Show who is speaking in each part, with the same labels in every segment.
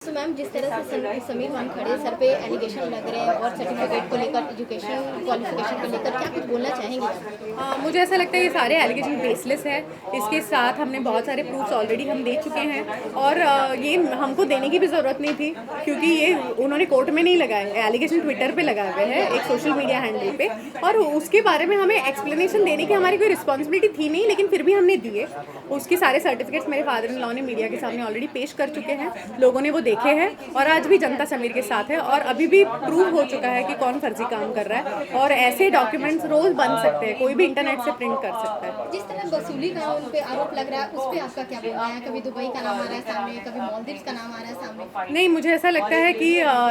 Speaker 1: तो मैम जिस तरह से समीर वानखेड़े सर पे एलिगेशन लग रहे हैं और सर्टिफिकेट को लेकर एजुकेशन क्वालिफिकेशन को लेकर क्या कुछ बोलना चाहेंगे?
Speaker 2: मुझे ऐसा लगता है ये सारे एलिगेशन बेसलेस है। इसके साथ हमने बहुत सारे प्रूफ्स ऑलरेडी हम दे चुके हैं और ये हमको देने की भी ज़रूरत नहीं थी क्योंकि ये उन्होंने कोर्ट में नहीं लगाए, एलिगेशन ट्विटर पे लगाए हुए हैं एक सोशल मीडिया हैंडल पे, और उसके बारे में हमें एक्सप्लेनेशन देने की हमारी कोई रिस्पॉन्सिबिलिटी थी नहीं, लेकिन फिर भी हमने दिए। उसके सारे सर्टिफिकेट्स मेरे फादर इन लॉ ने मीडिया के सामने ऑलरेडी पेश कर चुके हैं, लोगों ने वो देखे हैं और आज भी जनता समीर के साथ है और अभी भी प्रूव हो चुका है कि कौन फर्जी काम कर रहा है। और ऐसे डॉक्यूमेंट्स रोज बन सकते हैं, कोई भी इंटरनेट से प्रिंट कर सकता है।
Speaker 1: जिस तरह वसूली का उन पे आरोप लग रहा है उस पे आपका क्या बोलना है? कभी दुबई का नाम आ रहा है सामने, कभी मालदीव्स का नाम आ रहा है सामने।
Speaker 2: नहीं, मुझे ऐसा लगता है कि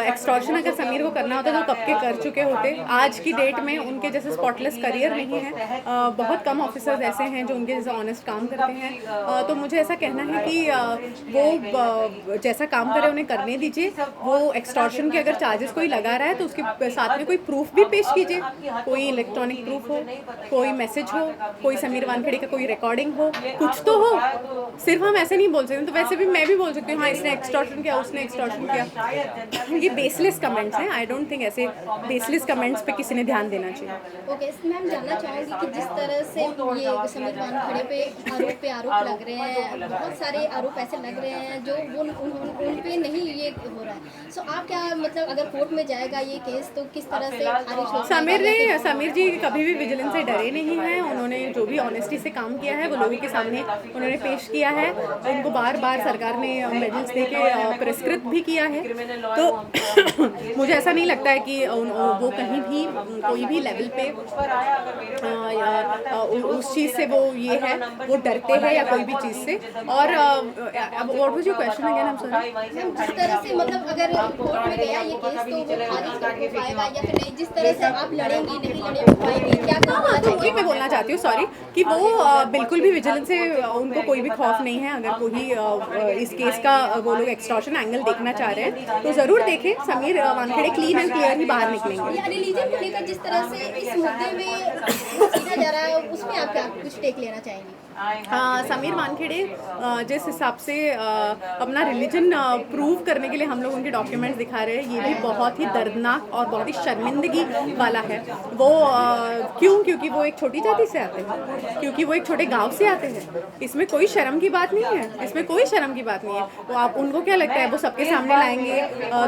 Speaker 2: एक्सटॉर्शन अगर समीर को करना होता तो कब के कर चुके होते। आज की डेट में उनके जैसे स्पॉटलेस करियर नहीं है, बहुत कम ऑफिसर्स ऐसे हैं जो उनके जैसे ऑनेस्ट काम करते हैं। तो मुझे ऐसा कहना है कि वो जैसा काम करे उन्हें करने दीजिए। वो एक्सटॉर्शन के अगर चार्जेस कोई लगा रहा है तो उसके साथ में कोई प्रूफ भी पेश कीजिए, कोई इलेक्ट्रॉनिक प्रूफ हो, कोई मैसेज हो, कोई समीर वानखेड़े का कोई रिकॉर्डिंग हो, कुछ तो हो। सिर्फ हम ऐसे नहीं बोल सकते। तो वैसे भी मैं भी बोल सकती हूँ हाँ इसने एक्सटॉर्शन किया, उसने एक्सटॉर्शन किया। ये बेसलेस कमेंट्स हैं। आई डोंट थिंक ऐसे बेसलेस कमेंट्स पे किसी ने ध्यान देना चाहिए।
Speaker 1: ओके मैम, जानना चाहूँगी कि जिस तरह से ये समीर वानखेड़े पे आरोप लग रहे हैं, बहुत सारे आरोप ऐसे लग रहे हैं जो उन पे नहीं ये हो रहा है। सो आप क्या मतलब अगर कोर्ट में जाएगा ये केस तो किस तरह से खारिज हो?
Speaker 2: समीर जी कभी भी विजिलेंस से डरे नहीं हैं। उन्होंने जो भी ऑनेस्टी से काम किया है वो लोगों के सामने उन्होंने पेश किया है। उनको बार बार सरकार ने मेडल्स दे के पुरस्कृत भी किया है। तो मुझे ऐसा नहीं लगता है कि वो कहीं भी कोई भी लेवल पे उस चीज़ से वो ये है वो डरते हैं या कोई भी चीज़ से। और what was your question again? I am sorry.
Speaker 1: जिस तरह से मतलब अगर कोर्ट में गया ये केस तो वो खारिज कर पाएगा या फिर नहीं? जिस तरह से आप लड़ेंगी नहीं लड़े पाएंगी, क्या
Speaker 2: वही मैं बोलना चाहती हूँ, सॉरी, कि वो बिल्कुल भी विजिलेंस से उनको कोई भी खौफ नहीं है। अगर कोई इस केस का वो लोग एक्सटॉर्शन एंगल देखना चाह रहे हैं तो ज़रूर देखें। Sameer Wankhede clean and clear ही बाहर निकलेंगे।
Speaker 1: रिलीजन को लेकर जिस तरह से इस मुद्दे में सीधा जा रहा है उसमें आप क्या कुछ टेक लेना चाहेंगी?
Speaker 2: समीर वानखेड़े जिस हिसाब से अपना रिलीजन प्रूव करने के लिए हम लोग उनके डॉक्यूमेंट्स दिखा रहे हैं, ये भी बहुत ही दर्दनाक और बहुत ही शर्मिंदगी वाला है। वो क्योंकि वो एक छोटी जाति से आते हैं, क्योंकि वो एक छोटे गांव से आते हैं। इसमें कोई शर्म की बात नहीं है, इसमें कोई शर्म की बात नहीं है। तो आप उनको क्या लगता है वो सबके सामने लाएंगे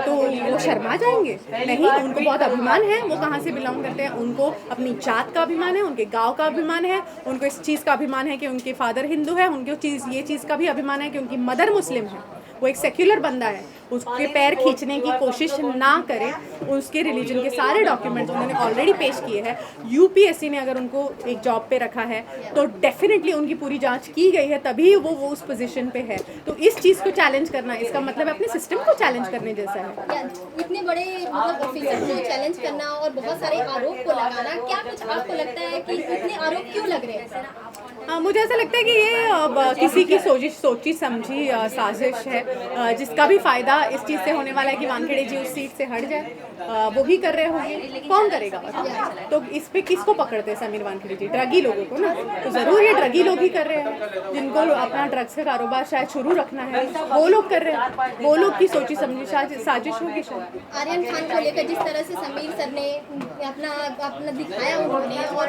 Speaker 2: तो वो शर्मा जाएंगे? नहीं, उनको बहुत अभिमान है वो कहाँ से बिलोंग करते हैं। उनको अपनी जात का अभिमान है, उनके गाँव का अभिमान है, उनको इस चीज़ का अभिमान है कि उनके फादर हिंदू है, उनको ये चीज़ का भी अभिमान है कि उनकी मदर मुस्लिम है। वो एक सेक्युलर बंदा है, उसके पैर खींचने की कोशिश ना करें। उसके रिलीजन के सारे डॉक्यूमेंट्स उन्होंने ऑलरेडी पेश किए हैं। यूपीएससी ने अगर उनको एक जॉब पे रखा है तो डेफिनेटली उनकी पूरी जांच की गई है, तभी वो उस पोजीशन पे है। तो इस चीज़ को चैलेंज करना, इसका मतलब अपने सिस्टम को चैलेंज करने जैसा है।
Speaker 1: इतने बड़े मतलब ऑफिसर को चैलेंज करना और बहुत सारे आरोप को लगाना, क्या कुछ आपको लगता है कि इतने आरोप क्यों लग रहे हैं?
Speaker 2: मुझे ऐसा लगता है कि ये किसी की सोची समझी साजिश है, जिसका भी फायदा इस चीज़ से होने वाला है कि वानखेड़े जी उस सीट से हट जाए। वो भी कर रहे होंगे, कौन करेगा? तो इस पे किसको पकड़ते हैं समीर वानखेड़े जी? ड्रगी लोगों को ना। तो ज़रूर ये ड्रगी लोग ही कर रहे हैं, जिनको अपना ड्रग्स का कारोबार शायद शुरू रखना है, वो लोग कर रहे हैं। वो लोग की सोची समझी साजिश होगी शायद।
Speaker 1: आर्यन खान को लेकर जिस तरह से समीर सर ने अपना दिखाया उन्होंने, और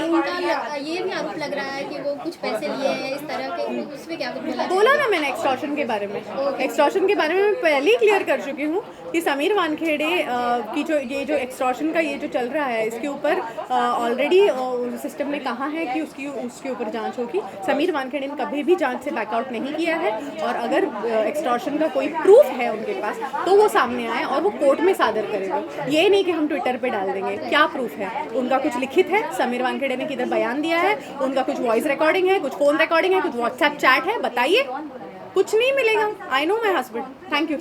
Speaker 1: उनका ये भी आरोप लग रहा है कि वो कुछ पैसे लिए हैं इस तरह के, उसमें क्या कुछ
Speaker 2: बोला ना मैंने एक्सटॉर्शन के बारे में। एक्सटॉर्शन के बारे में मैं पहले ही क्लियर कर चुकी हूँ कि समीर वानखेड़े की जो एक्सटॉर्शन का ये जो चल रहा है इसके ऊपर ऑलरेडी सिस्टम ने कहा है कि उसके ऊपर जांच होगी। समीर वानखेड़े ने कभी भी जांच से बैकआउट नहीं किया है, और अगर एक्सटॉर्शन का कोई प्रूफ है उनके पास तो वो सामने आए और वो कोर्ट में सादर करेंगे। ये नहीं कि हम ट्विटर पे डाल देंगे। क्या प्रूफ है? उनका कुछ लिखित है? समीर वानखेड़े ने किधर बयान दिया है? उनका कुछ वॉइस रिकॉर्डिंग है, कुछ फोन रिकॉर्डिंग है, कुछ व्हाट्सएप चैट है? बताइए। कुछ नहीं मिलेगा। I know my husband. Thank you.